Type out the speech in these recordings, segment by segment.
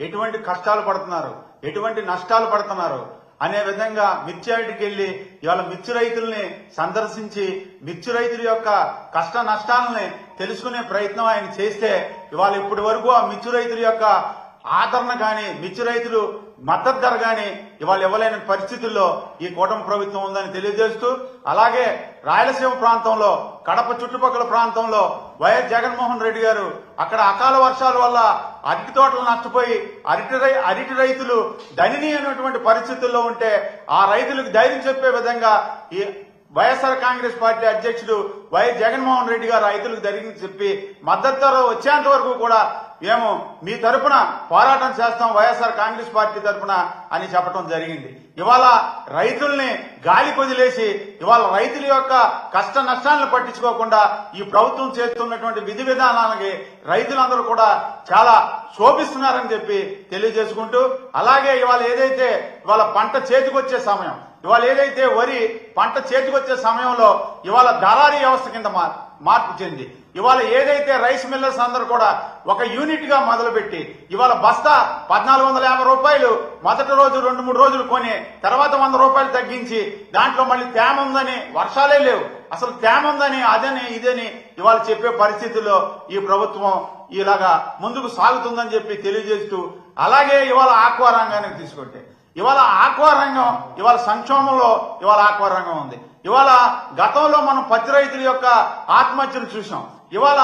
ఎటువంటి కష్టాలు పడుతున్నారు, ఎటువంటి నష్టాలు పడుతున్నారు అనే విధంగా మిర్చి యార్డుకి వెళ్లి ఇవాళ మిర్చి రైతుల్ని సందర్శించి మిర్చి రైతుల యొక్క కష్ట నష్టాలని తెలుసుకునే ప్రయత్నం ఆయన చేస్తే ఇవాళ ఇప్పటి వరకు ఆ మిర్చి రైతుల యొక్క ఆదరణ గాని, మిర్చి రైతులు మద్దతు ధర గాని ఇవాళ ఇవ్వలేని పరిస్థితుల్లో ఈ కూటమి ప్రభుత్వం ఉందని తెలియజేస్తూ, అలాగే రాయలసీమ ప్రాంతంలో కడప చుట్టుపక్కల ప్రాంతంలో వైఎస్ జగన్మోహన్ రెడ్డి గారు అక్కడ అకాల వర్షాల వల్ల అరటి తోటలు నష్టపోయి అరటి రైతులు దయనీయమైనటువంటి పరిస్థితుల్లో ఉంటే ఆ రైతులకు ధైర్యం చెప్పే విధంగా ఈ వైఎస్ఆర్ కాంగ్రెస్ పార్టీ అధ్యక్షుడు వైఎస్ జగన్మోహన్ రెడ్డి గారు రైతులకు ధైర్యం చెప్పి మద్దతు ధర వచ్చేంత వరకు కూడా మేము మీ తరపున పోరాటం చేస్తాం వైఎస్ఆర్ కాంగ్రెస్ పార్టీ తరపున అని చెప్పడం జరిగింది. ఇవాళ రైతుల్ని గాలి కొదిలేసి ఇవాళ రైతుల యొక్క కష్ట నష్టాలను పట్టించుకోకుండా ఈ ప్రభుత్వం చేస్తున్నటువంటి విధి విధానాలకి రైతులందరూ కూడా చాలా శోభిస్తున్నారని చెప్పి తెలియజేసుకుంటూ, అలాగే ఇవాళ ఏదైతే ఇవాళ పంట చేతికొచ్చే సమయం, ఇవాళ ఏదైతే వరి పంట చేతికొచ్చే సమయంలో ఇవాళ దళారీ వ్యవస్థ కింద మార్పు చెంది ఇవాళ ఏదైతే రైస్ మిల్లర్స్ అందరూ కూడా ఒక యూనిట్ గా మొదలుపెట్టి ఇవాళ బస్తా 1450 రూపాయలు మొదటి రోజు 2-3 రోజులు కొని తర్వాత 100 రూపాయలు తగ్గించి దాంట్లో మళ్ళీ తేమ ఉందని, వర్షాలే లేవు, అసలు తేమ ఉందని అదని ఇదని ఇవాళ చెప్పే పరిస్థితుల్లో ఈ ప్రభుత్వం ఇలాగా ముందుకు సాగుతుందని చెప్పి తెలియజేస్తూ, అలాగే ఇవాళ ఆక్వా రంగానికి తీసుకుంటే ఇవాళ ఆక్వా రంగం ఇవాళ సంక్షోభంలో ఇవాళ ఆక్వా రంగం ఉంది. ఇవాళ గతంలో మనం పత్తి రైతుల యొక్క ఆత్మహత్యలు చూసాం. ఇవాళ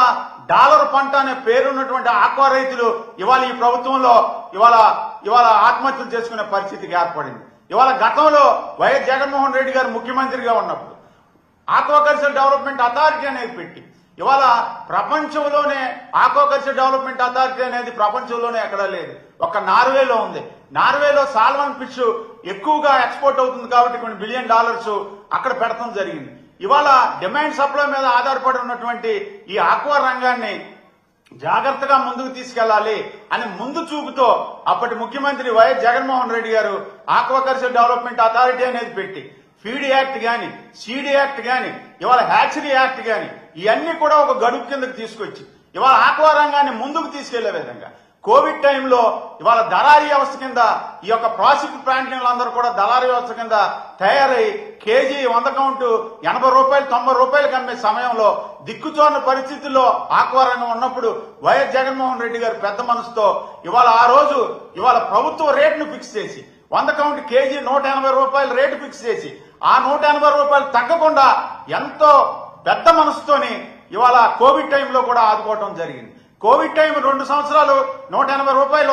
డాలర్ పంట అనే పేరున్నటువంటి ఆక్వా రైతులు ఇవాళ ఈ ప్రభుత్వంలో ఇవాళ ఆత్మహత్యలు చేసుకునే పరిస్థితికి ఏర్పడింది. ఇవాళ గతంలో వైఎస్ జగన్మోహన్ రెడ్డి గారు ముఖ్యమంత్రిగా ఉన్నప్పుడు ఆక్వాకల్చర్ డెవలప్మెంట్ అథారిటీ అనేది పెట్టి ఇవాళ ప్రపంచంలోనే ఆక్వాకల్చర్ డెవలప్మెంట్ అథారిటీ అనేది ప్రపంచంలోనే ఎక్కడా లేదు, ఒక నార్వేలో ఉంది. నార్వేలో సాల్మన్ ఫిష్ ఎక్కువగా ఎక్స్పోర్ట్ అవుతుంది కాబట్టి కొన్ని $1 బిలియన్ అక్కడ పెడతాం జరిగింది. ఇవాళ డిమాండ్ సప్లై మీద ఆధారపడి ఉన్నటువంటి ఈ ఆక్వా రంగాన్ని జాగ్రత్తగా ముందుకు తీసుకెళ్లాలి అని ముందు చూపుతో అప్పటి ముఖ్యమంత్రి వైఎస్ జగన్మోహన్ రెడ్డి గారు ఆక్వాకల్చర్ డెవలప్మెంట్ అథారిటీ అనేది పెట్టి ఫీడ్ యాక్ట్ గాని, సీడ్ యాక్ట్ గాని, ఇవాళ హ్యాచరీ యాక్ట్ గాని ఇవన్నీ కూడా ఒక గడువు కిందకు తీసుకొచ్చి ఇవాళ ఆక్వా రంగాన్ని ముందుకు తీసుకెళ్లే విధంగా కోవిడ్ టైంలో ఇవాళ దళారీ వ్యవస్థ కింద ఈ యొక్క ప్రాసిక్యూట్ ప్లాంట్లందరూ కూడా దళారీ వ్యవస్థ కింద తయారై కేజీ 100 కౌంటు 80 రూపాయలు 90 రూపాయలకు అమ్మే సమయంలో దిక్కుచోని పరిస్థితుల్లో ఆక్వా రంగం ఉన్నప్పుడు వైఎస్ జగన్మోహన్ రెడ్డి గారు పెద్ద మనసుతో ఇవాళ ఆ రోజు ఇవాళ ప్రభుత్వ రేటును ఫిక్స్ చేసి 100 కౌంట్ కేజీ 180 రూపాయల రేటు ఫిక్స్ చేసి ఆ 180 రూపాయలు తగ్గకుండా ఎంతో పెద్ద మనసుతోని ఇవాళ కోవిడ్ టైంలో కూడా ఆదుకోవడం జరిగింది. కోవిడ్ టైం 2 సంవత్సరాలు 180 రూపాయలు